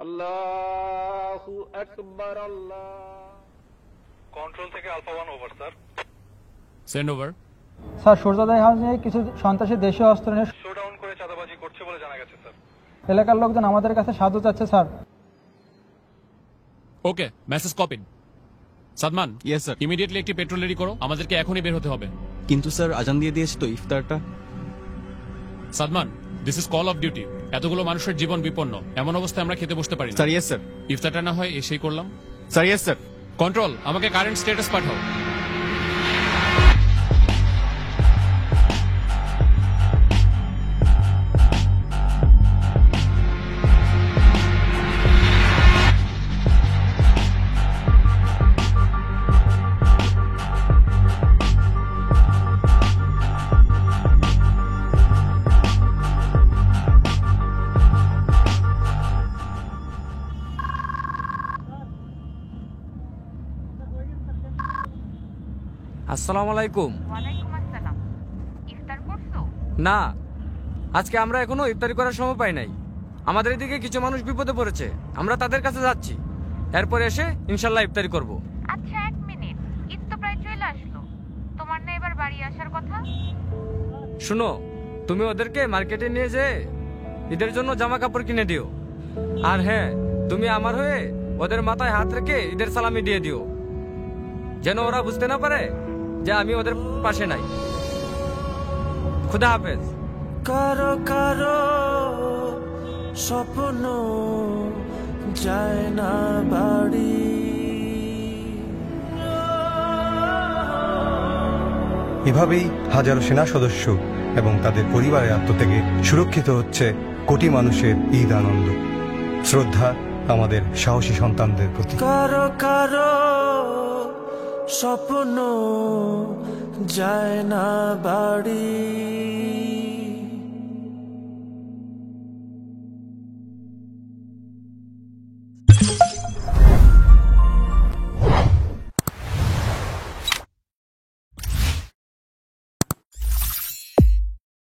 আল্লাহু আকবার। আল্লাহ। কন্ট্রোল থেকে alpha 1 over sir. Send over. Sir সূর্যোদয় হাউসে কিছু সন্ত্রাসী দেশীয় অস্ত্র নিয়ে শোডাউন করে চাঁদাবাজি করছে বলে জানা গেছে স্যার। এলাকার লোকজন আমাদের কাছে সাহায্য চাচ্ছে sir. Okay, message copied. Sadman, yes sir. Immediately একটি পেট্রোল রেডি করো, আমাদেরকে এখনই বের হতে হবে। কিন্তু স্যার আজান দিয়ে দিয়েছে তো ইফতারটা। Sadman, this is call of duty. এতগুলো মানুষের জীবন বিপন্ন, এমন অবস্থায় আমরা খেতে বসতে পারি না। Sir yes sir. ইফতারটা না হয় এসেই করলাম। Sir yes sir. কন্ট্রোল, আমাকে কারেন্ট স্ট্যাটাস পাঠাও। আসসালামু আলাইকুম। ওয়ালাইকুম আসসালাম। ইফতার করছো? না, আজকে আমরা এখনো ইফতারি করার সময় পাই নাই। আমাদের এদিকে কিছু মানুষ বিপদে পড়েছে, আমরা তাদের কাছে যাচ্ছি। এরপর এসে ইনশাল্লাহ ইফতারি করব। আচ্ছা, 1 মিনিট, ঈদ তো প্রায় চলে আসলো, তোমার না এবার বাড়ি আসার কথা? শুনো, তুমি ওদেরকে মার্কেটে নিয়ে যেয়ে ঈদের জন্য জামা কাপড় কিনে দিও। আর হ্যাঁ, তুমি আমার হয়ে ওদের মাথায় হাত রেখে ঈদের সালামি দিয়ে দিও, যেন ওরা বুঝতে না পারে যে আমি ওদের পাশে নাই। খুদা হাফেজ। কারো কারো স্বপ্ন যায় না বাড়ি, এভাবেই হাজারো সেনা সদস্য এবং তাদের পরিবারের আত্মত্যাগে সুরক্ষিত হচ্ছে কোটি মানুষের ঈদ আনন্দ। শ্রদ্ধা আমাদের সাহসী সন্তানদের প্রতি। কারো কারো স্বপ্ন যায় না বাড়ি।